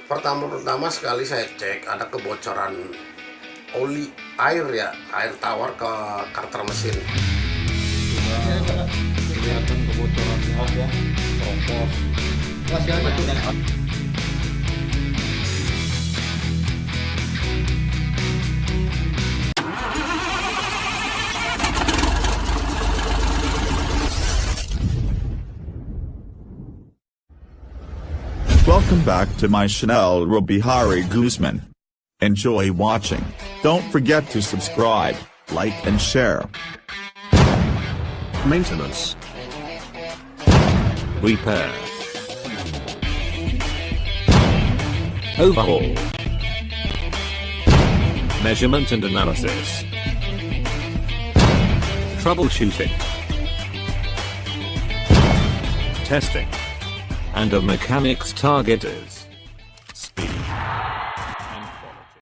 Pertama sekali saya cek ada kebocoran oli air ya, air tawar ke karter mesin. Kelihatan kebocorannya ya, keropos. Welcome back to my channel Robihari Guzman. Enjoy watching. Don't forget to subscribe, like and share. Maintenance. Repair. Overhaul. Measurement and analysis. Troubleshooting. Testing. And a mechanic's target is speed and quality.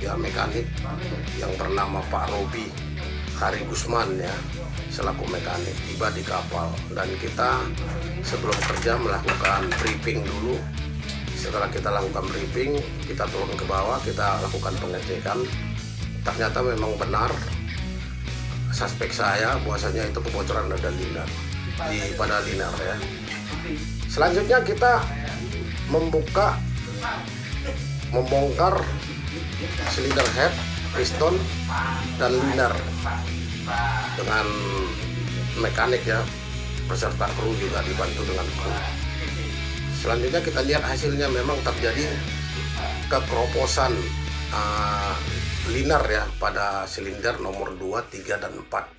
Ya, mekanik yang bernama Pak Robi Hari Guzman ya, selaku mekanik tiba di kapal, dan kita sebelum kerja melakukan briefing dulu. Setelah kita lakukan briefing, kita turun ke bawah, kita lakukan pengecekan. Ternyata memang benar suspek saya bahwasanya itu kebocoran ada liner pada liner ya. Selanjutnya kita membongkar silinder head, piston, dan liner dengan mekanik ya, beserta kru juga dibantu dengan kru. Selanjutnya kita lihat hasilnya memang terjadi kekeroposan liner ya pada silinder nomor 2, 3, dan 4.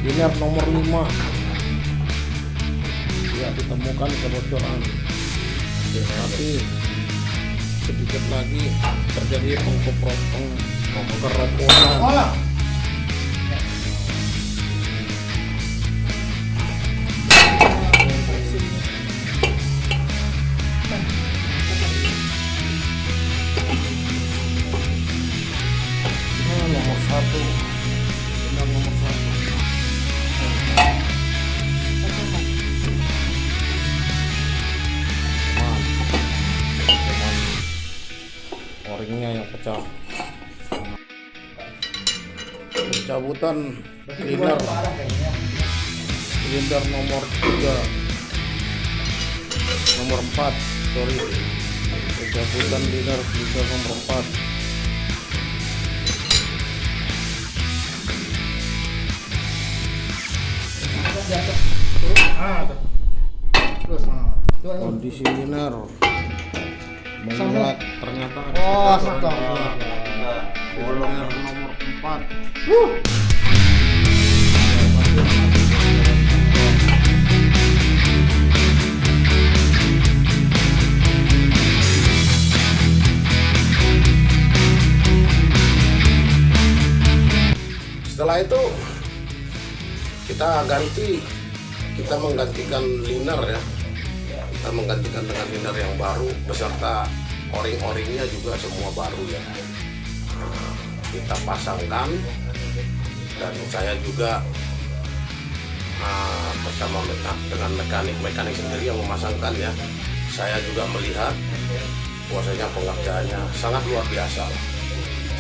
Liner nomor 5 ya, ditemukan kebocoran, tapi sedikit lagi terjadi keroposan. Nomor 1, liner nomor 1. Oringnya yang pecah. Pencabutan liner nomor 3, nomor 4, pencabutan liner nomor 4. Kondisi liner menguat, ternyata ada bolongnya nomor 4. Setelah itu kita menggantikan liner ya. Kita menggantikan dengan liner yang baru beserta oring-oringnya juga semua baru ya. Kita pasangkan, dan saya juga bersama dengan mekanik sendiri yang memasangkan ya. Saya juga melihat bahwasanya pengerjaannya sangat luar biasa,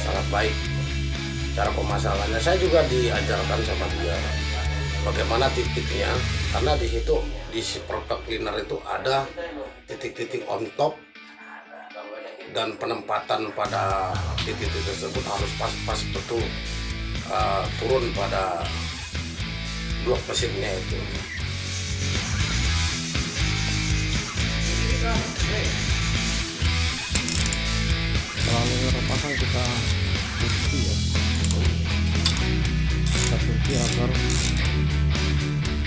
sangat baik. Cara pemasangannya saya juga diajarkan sama dia bagaimana titiknya, karena di situ di protek liner itu ada titik-titik on top, dan penempatan pada titik-titik tersebut harus pas betul turun pada blok mesinnya itu. Setelah liner pasang, kita cuci ya. kasih agar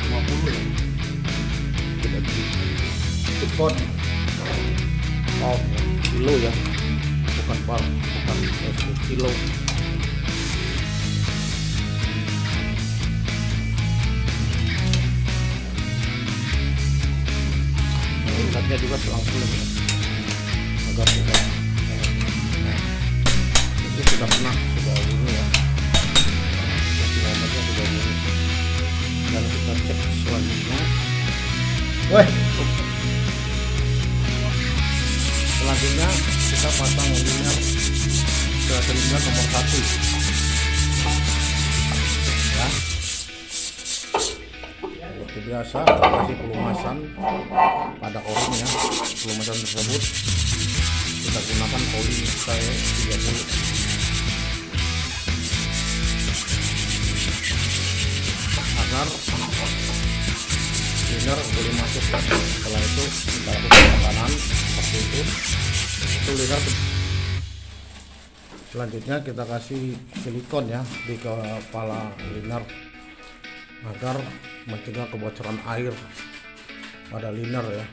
50 ya. Tidak Cepot. pound ya, kilo ya, bukan pound, bukan kilo. Ikatnya juga selang-seling ya, agar tidak itu sudah kena, sudah bunyi ya, kilometernya sudah bunyi. Dan kita cek selanjutnya. Weh, Selanjutnya kita pasang liner ke silinder nomor 1 ya. Seperti biasa kita kasih pelumasan pada orinya. Pelumasan tersebut kita gunakan oli K30 agar liner boleh masuk. Setelah itu kita lakukan tekanan seperti itu liner. Selanjutnya kita kasih silikon ya di kepala liner agar mencegah kebocoran air pada liner ya.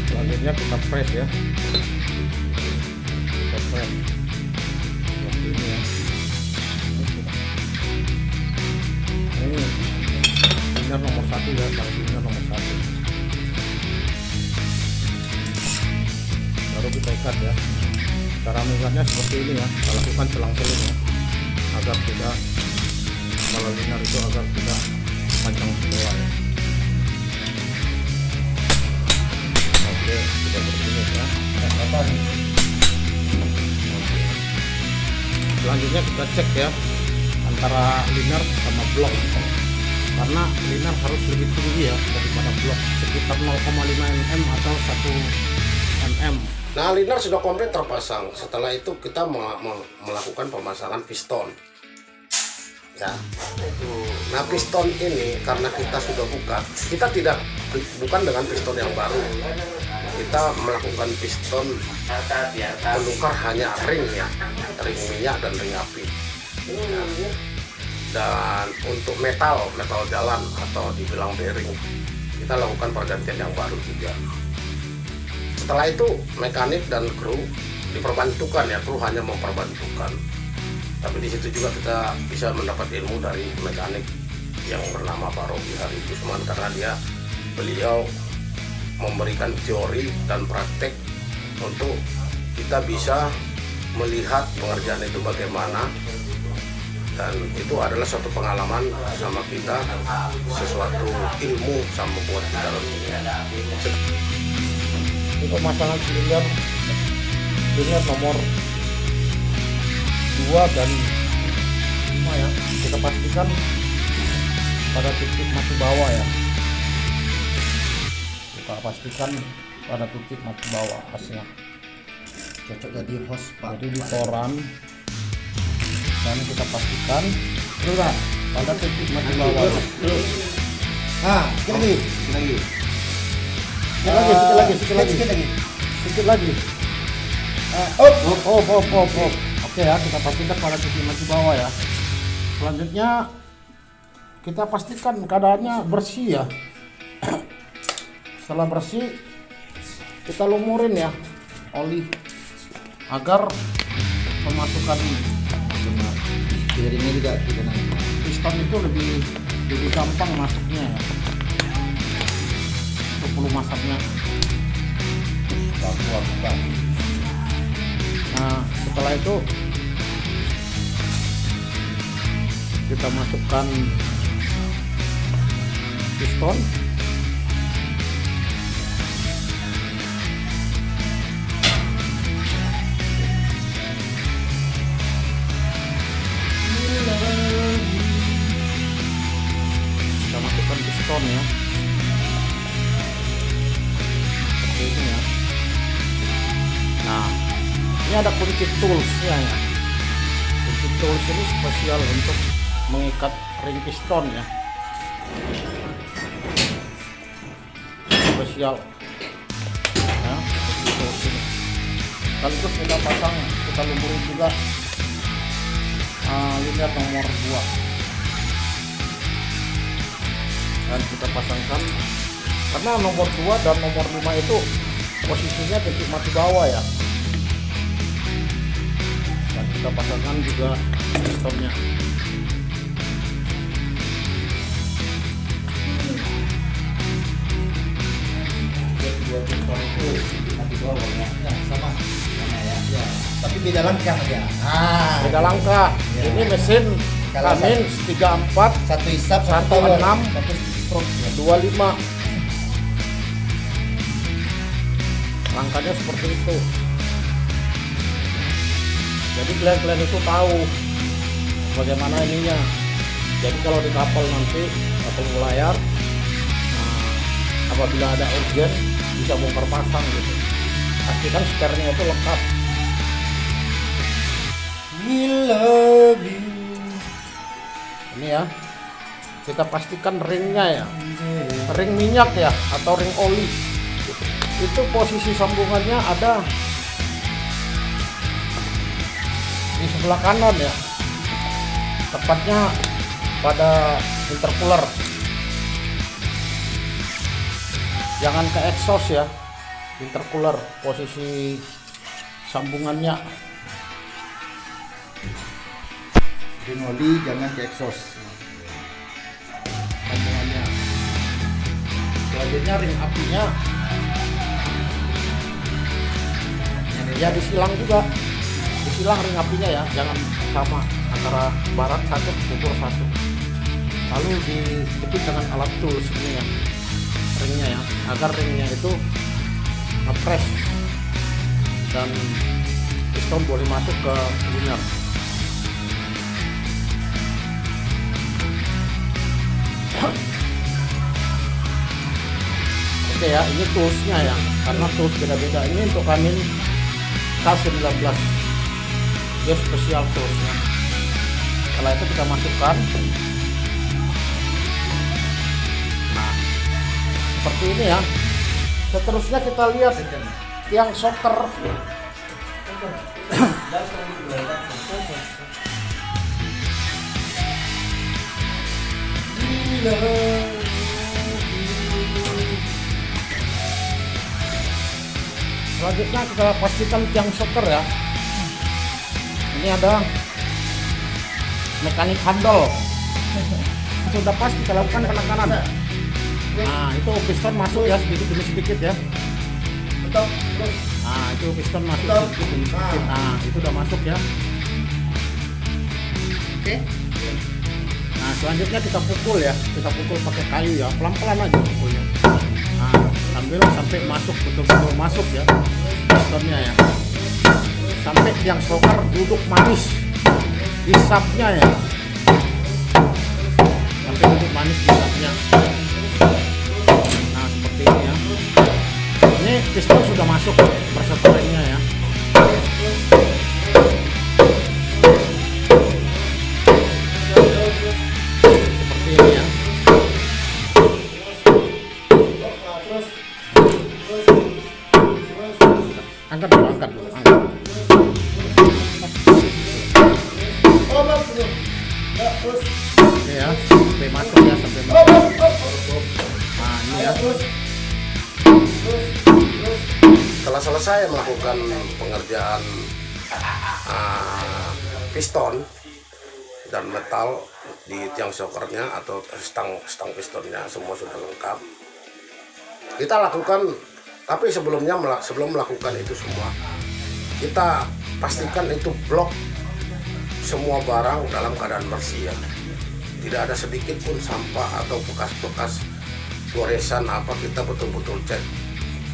Selanjutnya kita press ya, kita press seperti ini ya. Ini liner nomor 1 ya, taruh liner nomor 1. Baru kita ikat ya. Cara mengikatnya seperti ini ya, kita lakukan selang-seling ya, agar tidak, kalau liner itu agar tidak panjang sebelah ya. Oke, sudah berfinish ya. Oke. Selanjutnya kita cek ya antara liner sama blok, karena liner harus lebih tinggi ya daripada blok, sekitar 0,5 mm atau 1 mm. Nah, liner sudah komplit terpasang. Setelah itu kita melakukan pemasangan piston ya. Nah, piston ini karena kita sudah buka, kita bukan dengan piston yang baru, kita melakukan piston menukar hanya ring ya, ring minyak dan ring api. Dan untuk metal jalan atau dibilang bearing, kita lakukan pergantian yang baru juga. Setelah itu mekanik dan kru diperbantukan ya, kru hanya memperbantukan. Tapi di situ juga kita bisa mendapat ilmu dari mekanik yang bernama Pak Robihari Gusman, karena beliau memberikan teori dan praktek untuk kita bisa melihat pengerjaan itu bagaimana. Dan itu adalah suatu pengalaman sama kita, sesuatu ilmu sama buat kita tentunya. Ini pemasangan silinder nomor 2 dan 5 ya. Kita pastikan pada titik mati bawah ya. Kita pastikan pada titik mati bawah asnya. cocok jadi host Pak. Jadi di koran. Dan kita pastikan Sudah. pada titik mati bawah. Nah, sedikit lagi. Sedikit lagi. Oke ya, kita pastikan pada titik mati bawah ya. Selanjutnya kita pastikan keadaannya bersih ya. Setelah bersih, kita lumurin ya oli agar pemasukan Piringnya juga tidak naik. piston itu lebih gampang masuknya ya. Untuk pelumasannya. Nah, setelah itu kita masukkan piston. Kita masukkan piston ya. Seperti ini ya. Nah, ini ada kunci tools ya. Kunci tools ini spesial untuk mengikat ring piston ya. Spesial ya, kunci tools ini. Sekaligus kita pasang, kita lumurin juga linear nomor 2 dan kita pasangkan, karena nomor 2 dan nomor 5 itu posisinya titik mati bawah ya, dan kita pasangkan juga pistonnya. Dua piston itu mati bawah ya. Ya, sama ya. Ya. Tapi beda langkah ya. Beda langkah. Ya. Ini mesin Kalau Cummins 34 satu hisap, satu 16, power, satu stroke ya. 25. Langkahnya seperti itu. Jadi kalian itu tahu bagaimana ininya. Jadi kalau di kapal nanti, kapal berlayar, apabila ada urgen bisa bongkar pasang gitu. Pastikan spare-nya itu lengkap. We love you. Ini ya, kita pastikan ringnya ya, ring minyak ya atau ring oli. Itu posisi sambungannya ada di sebelah kanan ya, tepatnya pada intercooler. Jangan ke exhaust ya, intercooler posisi sambungannya. Ring oli jangan ke exhaust. Sambungannya. Selanjutnya ring apinya ya disilang juga, disilang ring apinya ya, jangan sama antara barat satu timur satu. Lalu dijepit dengan alat tools ini ya, ringnya ya, agar ringnya itu ngepres dan piston boleh masuk ke linear. Oke ya, ini toolsnya ya, karena tools beda-beda. Ini untuk Cummins K19, dia spesial toolsnya. Setelah itu kita masukkan. Nah, seperti ini ya. Seterusnya kita lihat tiang shocker. Selanjutnya kita pastikan tiang shocker ya. Ini ada mekanik handle. Sudah pas kita lakukan penekanan. Nah, itu piston masuk ya sedikit demi sedikit ya. Nah, itu piston masuk sedikit demi sedikit. Nah, itu udah masuk ya. Oke. Nah, selanjutnya kita pukul ya. Kita pukul pakai kayu ya. Pelan-pelan aja pukulnya. Nah, sampai masuk, betul-betul masuk ya pistonnya ya. Sampai tiang shocker duduk manis hisapnya ya. Sampai duduk manis hisapnya. Nah, seperti ini ya. Ini piston sudah masuk perseteringnya ya. Seperti ini ya. Angkat dulu. Oke ya, sampai masuk ya, sampai masuk. Nah, ini ya. Setelah selesai melakukan pengerjaan piston dan metal di tiang shokernya atau stang pistonnya semua sudah lengkap, kita lakukan. Tapi sebelum melakukan itu semua, kita pastikan itu blok semua barang dalam keadaan bersih ya. Tidak ada sedikit pun sampah atau bekas-bekas goresan apa. Kita betul-betul cek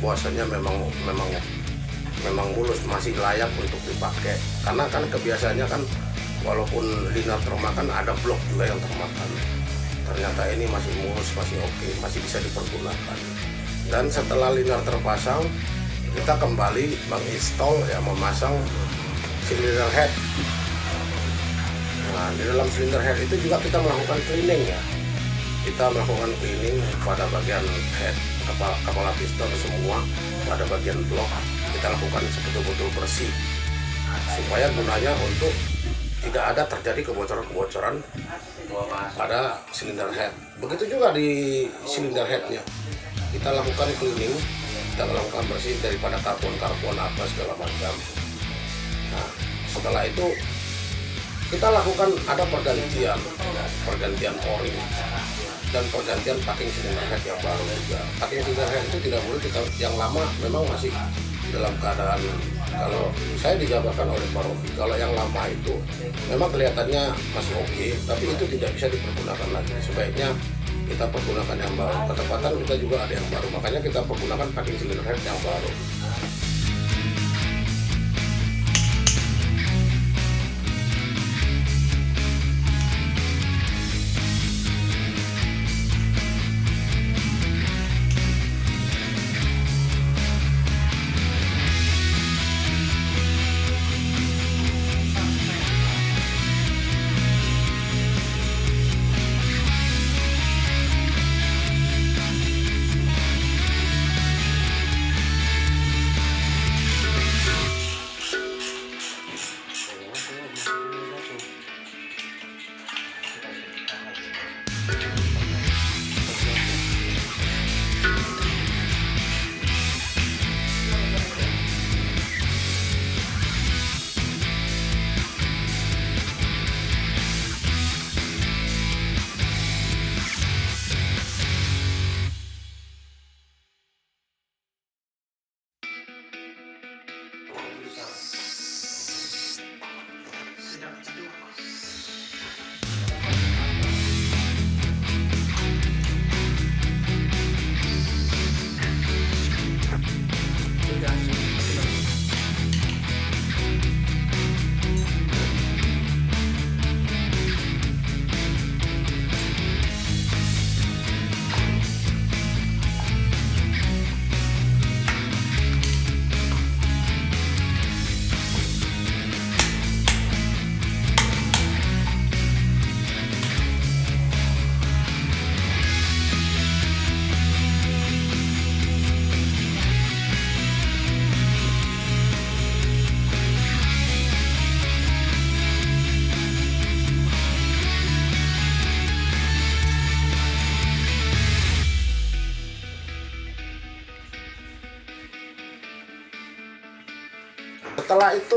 bahwasanya memang mulus, masih layak untuk dipakai. Karena kan kebiasaannya kan walaupun linear termakan, ada blok juga yang termakan. Ternyata ini masih mulus, masih oke, masih bisa dipergunakan. Dan setelah linear terpasang, kita kembali menginstall ya, memasang cylinder head. Nah, di dalam cylinder head itu juga kita melakukan cleaning ya. Kita melakukan cleaning pada bagian head, kepala piston semua, pada bagian blok kita lakukan betul-betul bersih, supaya gunanya untuk tidak ada terjadi kebocoran-kebocoran pada silinder head. Begitu juga di silinder headnya. Kita lakukan cleaning, kita lakukan bersih daripada karbon apa segala macam. Nah, setelah itu kita lakukan ada pergantian o-ring dan pergantian packing silinder head yang baru juga. Packing silinder head itu tidak boleh kita, yang lama memang masih dalam keadaan, kalau saya dijabarkan oleh Pak Rofi, kalau yang lama itu memang kelihatannya masih oke, tapi itu tidak bisa dipergunakan lagi. Sebaiknya kita pergunakan yang baru. Ketepatan kita juga ada yang baru, makanya kita pergunakan packing silinder head yang baru.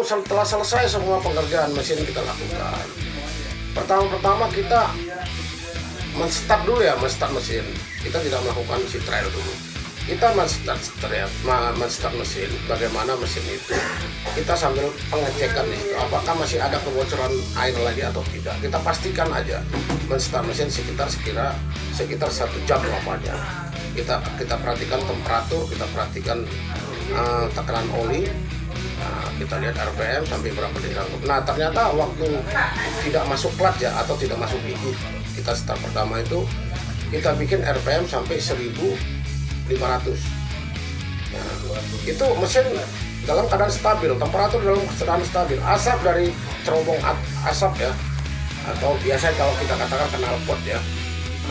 Setelah selesai semua pengerjaan mesin kita lakukan. Pertama kita men-start dulu ya, men-start mesin. Kita tidak melakukan isi trial dulu. Kita men-start mesin, bagaimana mesin itu. Kita sambil pengecekan di situ, apakah masih ada kebocoran air lagi atau tidak. Kita pastikan aja men-start mesin sekitar 1 jam lamanya. Kita perhatikan temperatur, kita perhatikan tekanan oli. Nah, kita lihat RPM sampai berapa dia sanggup. Nah, ternyata waktu tidak masuk clutch ya, atau tidak masuk gigi, kita start pertama itu kita bikin RPM sampai 1500. Nah, itu mesin dalam keadaan stabil, temperatur dalam keadaan stabil, asap dari cerobong asap ya, atau biasa kalau kita katakan knalpot ya.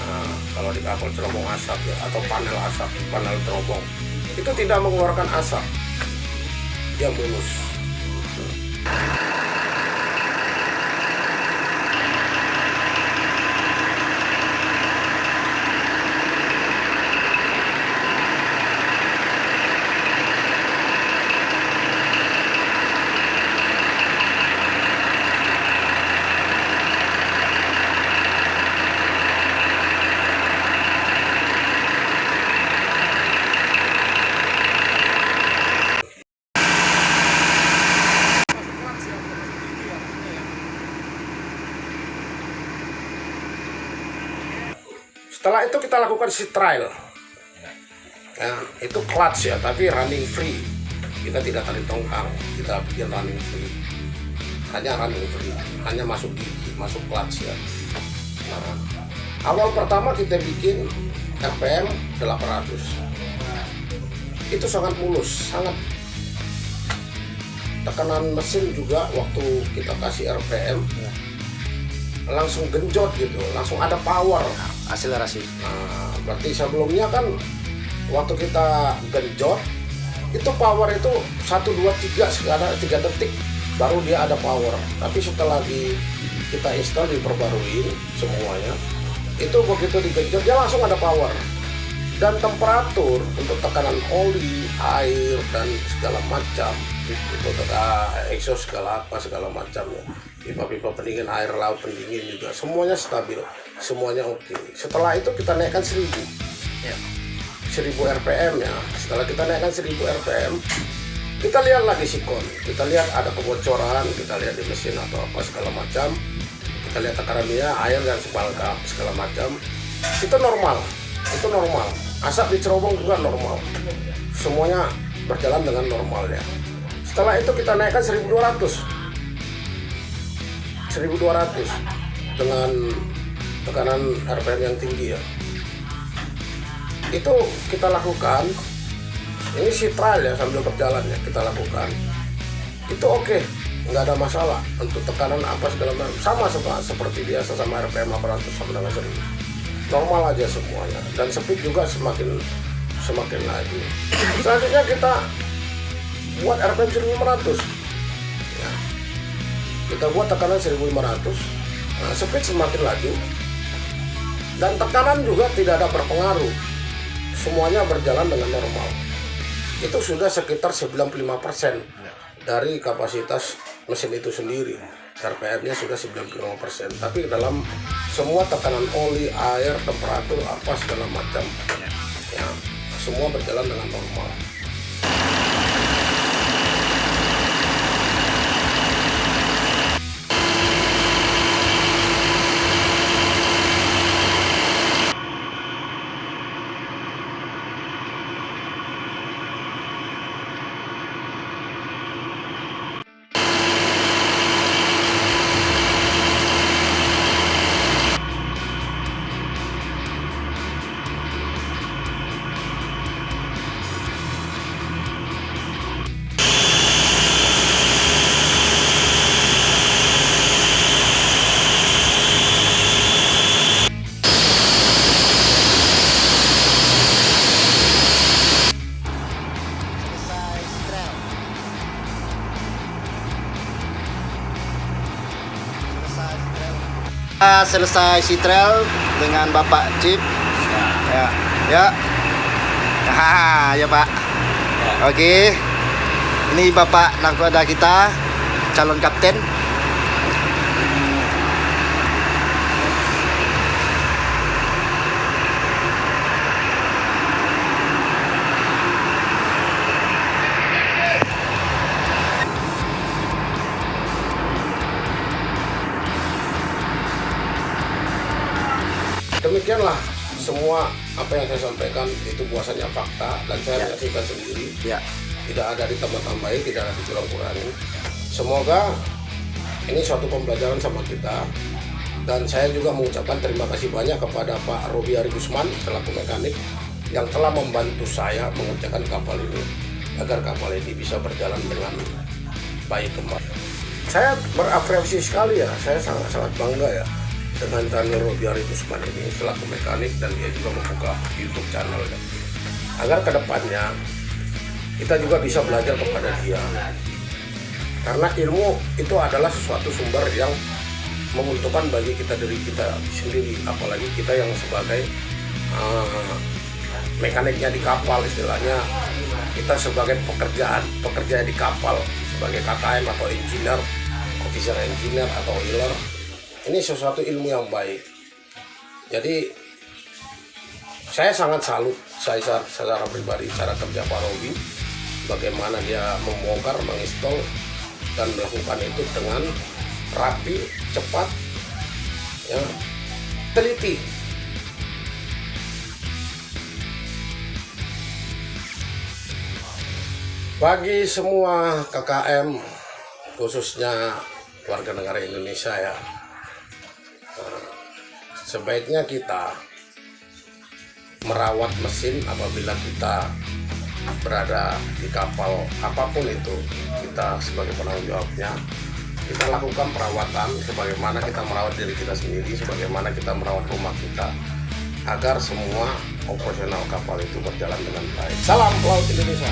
Nah, kalau di kapal cerobong asap ya, atau panel asap, panel cerobong itu tidak mengeluarkan asap. Dia mulus. Setelah itu kita lakukan si trial. Ya, itu clutch ya, tapi running free. Kita tidak tarik tongkang, kita bikin running free. Hanya running free, hanya masuk gigi, masuk clutch ya. Nah, awal pertama kita bikin RPM 800. Itu sangat mulus, sangat. Tekanan mesin juga waktu kita kasih RPM langsung genjot gitu, langsung ada power. Akselerasi. Nah, berarti sebelumnya kan waktu kita genjot itu power itu 1, 2, 3 sekarang 3 detik baru dia ada power. Tapi setelah kita install, diperbarui semuanya, itu begitu digenjot dia langsung ada power. Dan temperatur untuk tekanan oli, air, dan segala macam, itu exhaust segala macamnya, pipa-pipa pendingin air laut, pendingin juga, semuanya stabil, semuanya oke. Setelah itu kita naikkan 1000 RPM ya. Setelah kita naikkan 1000 RPM, kita lihat lagi sikon, kita lihat ada kebocoran, kita lihat di mesin atau apa segala macam, kita lihat tekanan minyak, air dan segala macam, itu normal. Asap di cerobong juga normal, semuanya berjalan dengan normalnya. Setelah itu kita naikkan 1200 dengan tekanan RPM yang tinggi ya. Itu kita lakukan, ini si trial ya, sambil berjalan ya kita lakukan. Itu oke, nggak ada masalah untuk tekanan apa segala macam, sama seperti biasa, sama RPM 800 sama dengan 1000. Normal aja semuanya, dan speed juga semakin lagi. Selanjutnya kita buat RPM 1500 ya. Kita buat tekanan 1500, nah, speed semakin laju dan tekanan juga tidak ada berpengaruh, semuanya berjalan dengan normal. Itu sudah sekitar 95% dari kapasitas mesin itu sendiri. RPM-nya sudah 95%, tapi dalam semua tekanan oli, air, temperatur, apa segala macam ya, semua berjalan dengan normal. Selesai si trail dengan Bapak Chip. Ya. Ya Pak. Oke. Ini Bapak nakoda kita, calon kapten. Demikianlah semua apa yang saya sampaikan itu bahwasanya fakta, dan saya menyaksikan sendiri. Tidak ada ditambah-tambahin, tidak ada dikurang-kurangin. Semoga ini suatu pembelajaran sama kita, dan saya juga mengucapkan terima kasih banyak kepada Pak Robi Hari Gusman selaku mekanik yang telah membantu saya mengerjakan kapal ini agar kapal ini bisa berjalan dengan baik kembali. Saya berapresiasi sekali ya, saya sangat bangga ya dengan channel Robi Hari Gusman ini selaku mekanik, dan dia juga membuka YouTube channel ya. Agar kedepannya kita juga bisa belajar kepada dia, karena ilmu itu adalah sesuatu sumber yang menguntungkan bagi diri kita sendiri, apalagi kita yang sebagai mekaniknya di kapal, istilahnya kita sebagai pekerja di kapal, sebagai KKM atau engineer, officer engineer atau oiler. Ini sesuatu ilmu yang baik. Jadi saya sangat salut secara pribadi cara kerja Pak Robi, bagaimana dia membongkar, menginstall, dan melakukan itu dengan rapi, cepat, ya, teliti. Bagi semua KKM, khususnya warga negara Indonesia ya, sebaiknya kita merawat mesin apabila kita berada di kapal apapun itu. Kita sebagai penanggung jawabnya, kita lakukan perawatan sebagaimana kita merawat diri kita sendiri, sebagaimana kita merawat rumah kita, agar semua operasional kapal itu berjalan dengan baik. Salam Pelaut Indonesia.